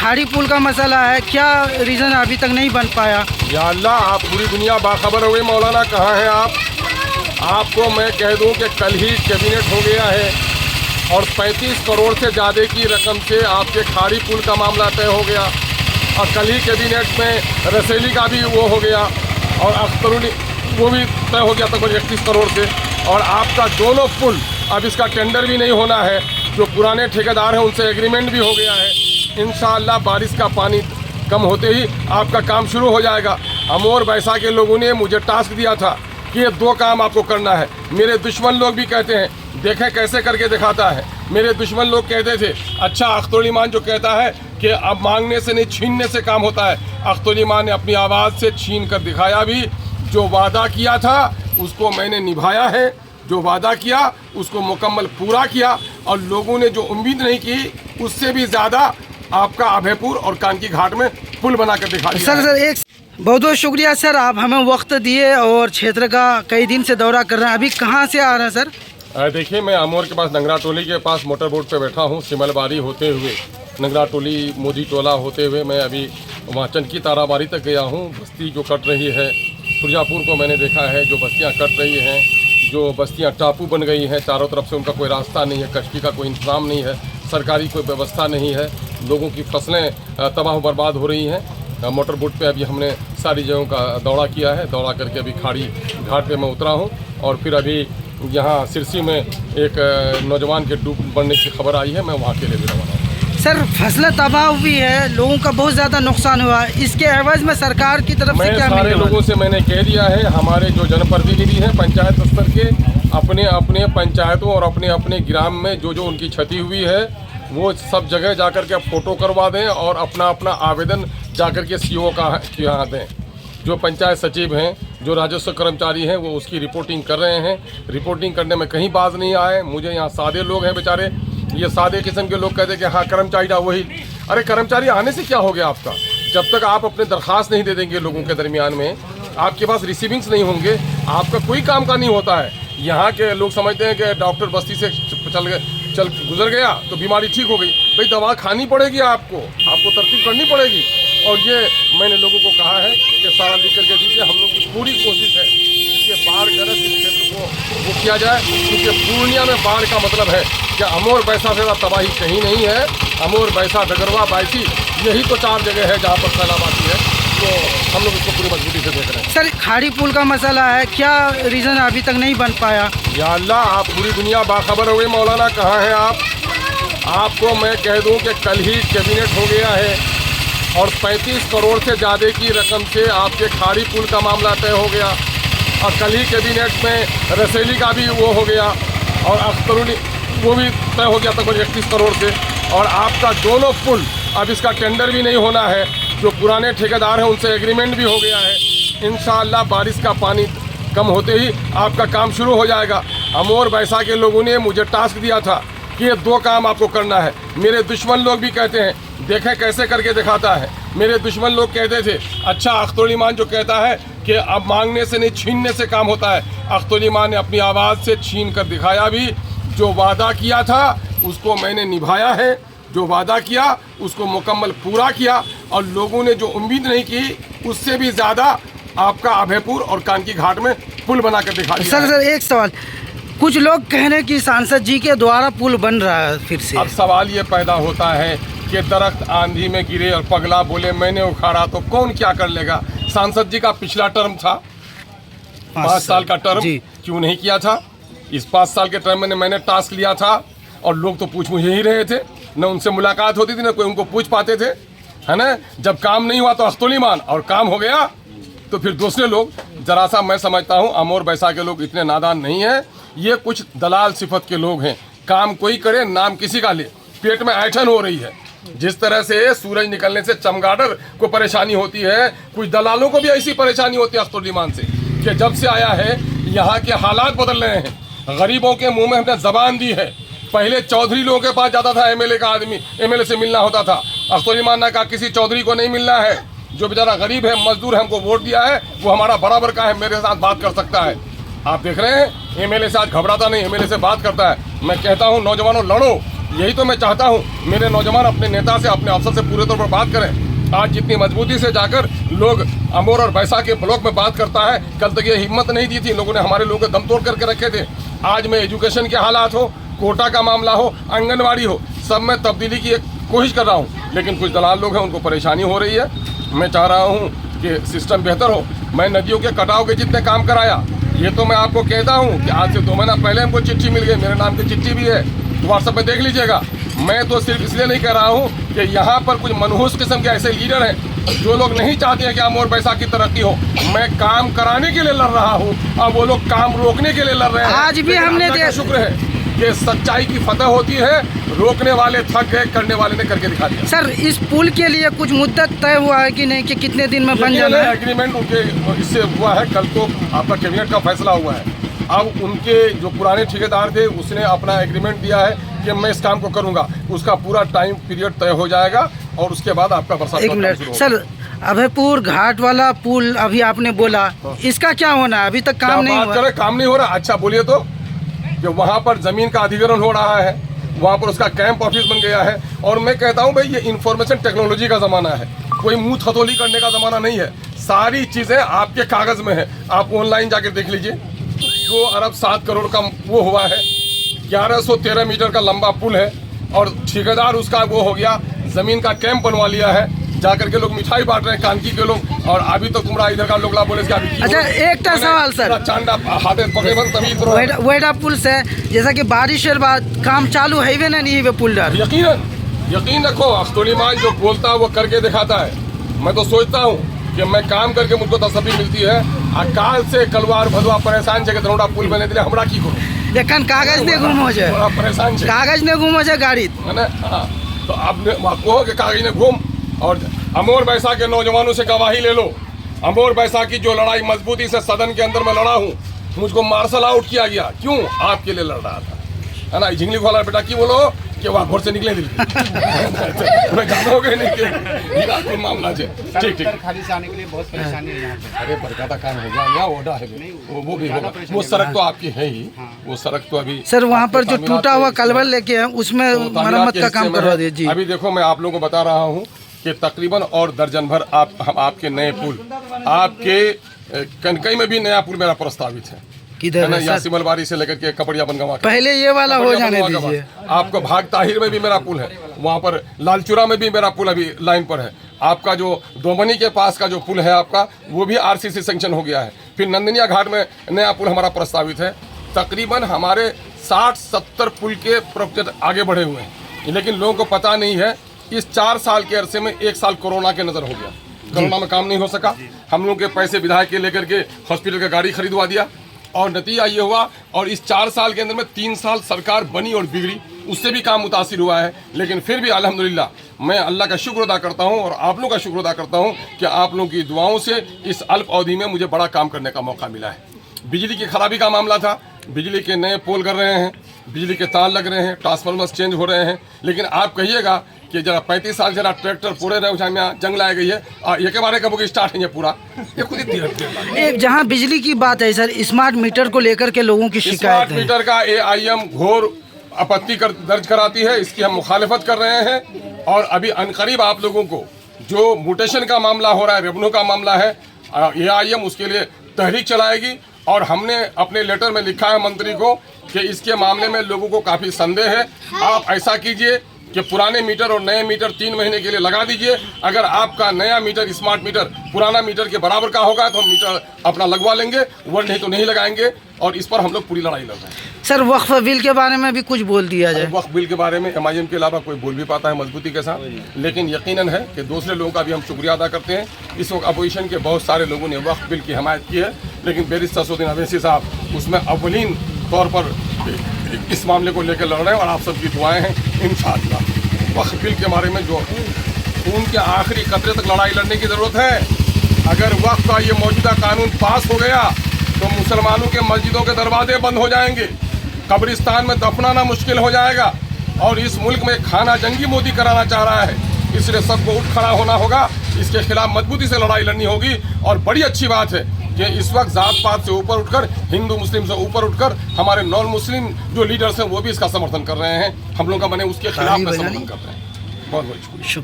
खाड़ी पुल का मसला है, क्या रीज़न अभी तक नहीं बन पाया? या अल्लाह, आप पूरी दुनिया बाखबर हो गई। मौलाना कहाँ हैं आप? आपको मैं कह दूं कि कल ही कैबिनेट हो गया है और 35 करोड़ से ज़्यादा की रकम से आपके खाड़ी पुल का मामला तय हो गया और कल ही कैबिनेट में रसेली का भी वो हो गया और अख्तरुल वो भी तय हो गया तकरीबन 31 करोड़ से। और आपका दोनों पुल अब इसका टेंडर भी नहीं होना है, जो पुराने ठेकेदार हैं उनसे एग्रीमेंट भी हो गया है। इंशाअल्लाह बारिश का पानी कम होते ही आपका काम शुरू हो जाएगा। अमोर बैसा के लोगों ने मुझे टास्क दिया था कि ये 2 काम आपको करना है। मेरे दुश्मन लोग भी कहते हैं, देखें कैसे करके दिखाता है। मेरे दुश्मन लोग कहते थे, अच्छा अख्तरुल ईमान जो कहता है कि अब मांगने से नहीं छीनने से काम होता है, अख्तरुल ईमान ने अपनी आवाज़ से छीन कर दिखाया भी। जो वादा किया था उसको मैंने निभाया है, जो वादा किया उसको मुकम्मल पूरा किया और लोगों ने जो उम्मीद नहीं की उससे भी ज़्यादा आपका अभयपुर और कानकी घाट में पुल बना कर दिखा दिया। सर एक बहुत बहुत शुक्रिया सर, आप हमें वक्त दिए और क्षेत्र का कई दिन से दौरा कर रहे हैं। अभी कहाँ से आ रहे हैं सर? देखिए, मैं अमोर के पास नंगरा टोली के पास मोटर बोट पे बैठा हूँ। सिमलबारी होते हुए नंगरा टोली मोदी टोला होते हुए मैं अभी वहाँ चनकी ताराबारी तक गया हूँ। बस्ती जो कट रही है, सुरजापुर को मैंने देखा है, जो बस्तियाँ कट रही हैं, जो बस्तियाँ टापू बन गई हैं, चारों तरफ से उनका कोई रास्ता नहीं है, कश्ती का कोई इंतज़ाम नहीं है, सरकारी कोई व्यवस्था नहीं है, लोगों की फसलें तबाह बर्बाद हो रही हैं। मोटर बोट पे अभी हमने सारी जगहों का दौरा किया है। दौरा करके अभी खाड़ी घाट पे मैं उतरा हूँ और फिर अभी यहाँ सिरसी में एक नौजवान के डूब बढ़ने की खबर आई है, मैं वहाँ के लिए भी रवाना हूँ। सर फसलें तबाह हुई है, लोगों का बहुत ज़्यादा नुकसान हुआ है, इसके एवज में सरकार की तरफ से क्या सारे लोगों से मैंने कह दिया है, हमारे जो जनप्रतिनिधि हैं पंचायत स्तर के, अपने अपने पंचायतों और अपने अपने ग्राम में जो जो उनकी क्षति हुई है वो सब जगह जाकर के फ़ोटो करवा दें और अपना अपना आवेदन जाकर के सीओ का यहाँ दें। जो पंचायत सचिव हैं, जो राजस्व कर्मचारी हैं, वो उसकी रिपोर्टिंग कर रहे हैं। रिपोर्टिंग करने में कहीं बाज नहीं आए। मुझे यहाँ सादे लोग हैं बेचारे, ये सादे किस्म के लोग कहते हैं कि हाँ कर्मचारी ना वही। अरे कर्मचारी आने से क्या हो गया आपका? जब तक आप अपने दरख्वास्त नहीं दे देंगे लोगों के दरमियान में, आपके पास रिसीविंग्स नहीं होंगे, आपका कोई काम का नहीं होता है। यहाँ के लोग समझते हैं कि डॉक्टर बस्ती से चल गुजर गया तो बीमारी ठीक हो गई। भाई दवा खानी पड़ेगी, आपको तरतीब करनी पड़ेगी। और ये मैंने लोगों को कहा है कि सारा लिख करके दीजिए। हम लोग की पूरी कोशिश है कि बाढ़ ग्रस्त इस क्षेत्र को वो किया जाए, क्योंकि पूर्णिया में बाढ़ का मतलब है कि अमोर बैसा से तबाही कहीं नहीं है। अमोर बैसा डगरवा बायसी यही तो 4 जगह है जहाँ पर सैलाब आती है, तो हम लोग इसको पूरी मजबूती से देख रहे हैं। सर खाड़ी पुल का मसला है, क्या रीज़न अभी तक नहीं बन पाया? या अल्लाह, आप पूरी दुनिया बाखबर हो गई। मौलाना कहाँ हैं आप? आपको मैं कह दूं कि कल ही कैबिनेट हो गया है और 35 करोड़ से ज़्यादा की रकम से आपके खाड़ी पुल का मामला तय हो गया और कल ही कैबिनेट में रसेली का भी वो हो गया और अख्तरुल वो भी तय हो गया तकरीबन 31 करोड़ से। और आपका दोनों पुल अब इसका टेंडर भी नहीं होना है, जो पुराने ठेकेदार हैं उनसे एग्रीमेंट भी हो गया है। इंशाअल्लाह बारिश का पानी कम होते ही आपका काम शुरू हो जाएगा। अमोर बैसा के लोगों ने मुझे टास्क दिया था कि ये 2 काम आपको करना है। मेरे दुश्मन लोग भी कहते हैं, देखें कैसे करके दिखाता है। मेरे दुश्मन लोग कहते थे, अच्छा अख्तरुल ईमान जो कहता है कि अब मांगने से नहीं छीनने से काम होता है, अख्तरुल ईमान ने अपनी आवाज़ से छीन कर दिखाया भी। जो वादा किया था उसको मैंने निभाया है, जो वादा किया उसको मुकम्मल पूरा किया और लोगों ने जो उम्मीद नहीं की उससे भी ज़्यादा आपका अभयपुर और कानकी घाट में पुल बना कर दिखा दिया। सर एक सवाल, कुछ लोग कह रहे हैं कि सांसद जी के द्वारा पुल बन रहा है फिर से। अब सवाल ये पैदा होता है कि दरख्त आंधी में गिरे और पगला बोले मैंने उखाड़ा, तो कौन क्या कर लेगा? सांसद जी का पिछला टर्म था 5 साल का टर्म, क्यों नहीं किया था? इस 5 साल के टर्म में मैंने टास्क लिया था और लोग तो पूछ ही रहे थे, न उनसे मुलाकात होती थी न कोई उनको पूछ पाते थे, है ना। जब काम नहीं हुआ तो अख्तरुल ईमान और काम हो गया तो फिर दूसरे लोग। जरा सा मैं समझता हूँ अमोर बैसा के लोग इतने नादान नहीं हैं, ये कुछ दलाल सिफत के लोग हैं। काम कोई करे, नाम किसी का ले, पेट में ऐठन हो रही है। जिस तरह से सूरज निकलने से चमगादड़ को परेशानी होती है, कुछ दलालों को भी ऐसी परेशानी होती है अख्तरुल ईमान से, कि जब से आया है यहाँ के हालात बदल रहे हैं। गरीबों के मुंह में हमने जबान दी है। पहले चौधरी लोगों के पास जाता था एमएलए का आदमी, एमएलए से मिलना होता था। अख्तरुल ईमान ने कहा किसी चौधरी को नहीं मिलना है, जो बेचारा गरीब है, मजदूर है, हमको वोट दिया है, वो हमारा बराबर का है, मेरे साथ बात कर सकता है। आप देख रहे हैं एमएलए से आज घबराता नहीं, एमएलए से बात करता है। मैं कहता हूँ नौजवानों लड़ो, यही तो मैं चाहता हूँ, मेरे नौजवान अपने नेता से, अपने अफसर से पूरे तौर पर बात करें। आज जितनी मजबूती से जाकर लोग अमोर और बैसा के ब्लॉक में बात करता है, कल तक ये हिम्मत नहीं दी थी, लोगों ने हमारे लोगों को दम तोड़ करके रखे थे। आज में एजुकेशन के हालात हो, कोटा का मामला हो, आंगनवाड़ी हो, सब में तब्दीली की एक कोशिश कर रहा हूँ, लेकिन कुछ दलाल लोग हैं, उनको परेशानी हो रही है। मैं चाह रहा हूँ कि सिस्टम बेहतर हो। मैं नदियों के कटाव के जितने काम कराया, ये तो मैं आपको कहता हूँ कि आज से 2 महीना पहले हमको चिट्ठी मिल गई, मेरे नाम की चिट्ठी भी है, तो व्हाट्सएप में देख लीजिएगा। मैं तो सिर्फ इसलिए नहीं कह रहा हूँ कि यहाँ पर कुछ मनहूस किस्म के ऐसे लीडर हैं जो लोग नहीं चाहते हैं कि अमोर बैसा की तरक्की हो। मैं काम कराने के लिए लड़ रहा हूँ, अब वो लोग काम रोकने के लिए लड़ रहे हैं। आज भी हमने शुक्र है कि सच्चाई की फतह होती है, रोकने वाले थक गए, करने वाले ने करके दिखा दिया। सर, इस पुल के लिए कुछ मुद्दत तय हुआ है कि नहीं, कि कितने दिन में बन जाना है? एग्रीमेंट उनके इससे हुआ है, कल को आपका कैबिनेट का फैसला हुआ है। अब उनके जो पुराने ठेकेदार थे, उसने अपना एग्रीमेंट दिया है कि मैं इस काम को करूंगा, उसका पूरा टाइम पीरियड तय हो जाएगा और उसके बाद आपका बरसात। एक मिनट सर, अभयपुर घाट वाला पुल अभी आपने बोला, इसका क्या होना है? अभी तक काम नहीं हुआ। काम नहीं हो रहा? अच्छा बोलिए तो। जो वहाँ पर जमीन का अधिग्रहण हो रहा है, वहाँ पर उसका कैंप ऑफिस बन गया है, और मैं कहता हूँ भाई, ये इंफॉर्मेशन टेक्नोलॉजी का ज़माना है, कोई मुंह थतोली करने का ज़माना नहीं है। सारी चीज़ें आपके कागज़ में है, आप ऑनलाइन जाकर देख लीजिए। 2 अरब 7 करोड़ का वो हुआ है, 1113 मीटर का लंबा पुल है, और ठेकेदार उसका वो हो गया, ज़मीन का कैंप बनवा लिया है, जाकर के लोग मिठाई बांट रहे हैं, कानकी के लोग, और अभी तो तुम्हारा इधर का लोग बोले। अच्छा, एक सवाल सर, चांदा हाथे पकड़े वेडा पुल से, जैसा कि बारिश के बाद काम चालू है ना, नहीं है पुल डर? यकीन रखो, अख्तुलिमान जो बोलता है वो करके दिखाता है। मैं तो सोचता हूँ कि मैं काम करके मुझको तसल्ली मिलती है। अकाल से कलवार भदवा परेशान जगह तरोड़ा पुल बने दिले, हमरा की करो। लेकिन कागज ने गुम हो जाए, परेशान कागज ने गुम हो जाए गाड़ी, है ना? तो आपने कहो कि कागज ने गुम। और अमोर बैसा के नौजवानों से गवाही ले लो। अमोर बैसा की जो लड़ाई मजबूती से सदन के अंदर में लड़ा हूँ, मुझको मार्शल आउट किया गया, क्यों? आपके लिए लड़ रहा था, है ना? झिंगली खोला बेटा की बोलो कि वहाँ घर से निकले दिल हो गए नहीं मामला है। ठीक खाली से आने के लिए बहुत परेशानी है यहाँ पे। अरे बरकाता काम हो गया, यहाँ ओडा है, वो भी होगा। वो सड़क तो आपकी है ही, वो सड़क तो अभी सर वहाँ पर जो टूटा हुआ कलवर लेके हैं, उसमें मरम्मत का काम करवा दीजिए। अभी देखो, मैं आप लोगों को बता रहा हूँ कि तकरीबन और दर्जन भर आपके नए पुल, आपके कनकई में भी नया पुल मेरा प्रस्तावित है। किधर है? यहाँ सिमलबारी से लेकर के कपड़िया बनगवा, पहले ये वाला हो जाने दीजिए। आपको भाग ताहिर में भी मेरा पुल है, वहाँ पर लालचुरा में भी मेरा पुल अभी लाइन पर है। आपका जो दोमनी के पास का जो पुल है आपका, वो भी आरसीसी सेंक्शन हो गया है। फिर नंदनिया घाट में नया पुल हमारा प्रस्तावित है। तकरीबन हमारे 60-70 पुल के प्रोजेक्ट आगे बढ़े हुए हैं, लेकिन लोगों को पता नहीं है। इस 4 साल के अरसे में 1 साल कोरोना के नज़र हो गया, कोरोना में काम नहीं हो सका। हम लोग के पैसे विधायक के लेकर के हॉस्पिटल का गाड़ी खरीदवा दिया, और नतीजा ये हुआ। और इस 4 साल के अंदर में 3 साल सरकार बनी और बिगड़ी, उससे भी काम मुतासिर हुआ है। लेकिन फिर भी अल्हम्दुलिल्लाह मैं अल्लाह का शुक्र अदा करता हूँ और आप लोगों का शुक्र अदा करता हूँ कि आप लोगों की दुआओं से इस अल्प अवधि में मुझे बड़ा काम करने का मौका मिला है। बिजली की खराबी का मामला था, बिजली के नए पोल कर रहे हैं, बिजली के तार लग रहे हैं, ट्रांसफार्मर्स चेंज हो रहे हैं। लेकिन आप कहिएगा कि जरा 35 साल जरा ट्रैक्टर पूरे रहे उसमें जंग लाई गई है, और ये के बारे कब स्टार्ट है ये पूरा, ये खुद ही जहाँ बिजली की बात है सर, स्मार्ट मीटर को लेकर के लोगों की शिकायत है। स्मार्ट मीटर का AIM घोर आपत्ति दर्ज कराती है, इसकी हम मुखालिफत कर रहे हैं। और अभी अनकरीब आप लोगों को जो म्यूटेशन का मामला हो रहा है, रेवेन्यू का मामला है, AIM उसके लिए तहरीक चलाएगी। और हमने अपने लेटर में लिखा है मंत्री को कि इसके मामले में लोगों को काफ़ी संदेह है। आप ऐसा कीजिए कि पुराने मीटर और नए मीटर 3 महीने के लिए लगा दीजिए। अगर आपका नया मीटर स्मार्ट मीटर पुराना मीटर के बराबर का होगा तो हम मीटर अपना लगवा लेंगे, वरना नहीं तो नहीं लगाएंगे। और इस पर हम लोग पूरी लड़ाई लड़ रहे हैं। सर वक्फ बिल के बारे में भी कुछ बोल दिया जाए। वक्फ बिल के बारे में MIM के अलावा कोई बोल भी पाता है मजबूती के साथ, लेकिन यकीनन है कि दूसरे लोगों का भी हम शुक्रिया अदा करते हैं। इस वक्त अपोजिशन के बहुत सारे लोगों ने वक्फ बिल की हमायत की है, लेकिन बैरिस्टर ससुद्दीन अवैसी साहब उसमें अव्वलीन तौर पर इस मामले को लेकर लड़ रहे हैं। और आप सबकी दुआएं हैं इंशाअल्लाह। वक्फ बिल के बारे में जो उनके आखिरी कतरे तक लड़ाई लड़ने की ज़रूरत है। अगर वक्फ का ये मौजूदा कानून पास हो गया तो मुसलमानों के मस्जिदों के दरवाजे बंद हो जाएंगे, कब्रिस्तान में दफनाना मुश्किल हो जाएगा, और इस मुल्क में खाना जंगी मोदी कराना चाह रहा है। इसलिए सबको उठ खड़ा होना होगा, इसके खिलाफ मजबूती से लड़ाई लड़नी होगी। और बड़ी अच्छी बात है कि इस वक्त जात पात से ऊपर उठकर, हिंदू मुस्लिम से ऊपर उठकर हमारे नॉन मुस्लिम जो लीडर्स हैं वो भी इसका समर्थन कर रहे हैं। हम लोग का बने उसके खिलाफ में समर्थन कर रहे हैं। बहुत बहुत शुक्रिया।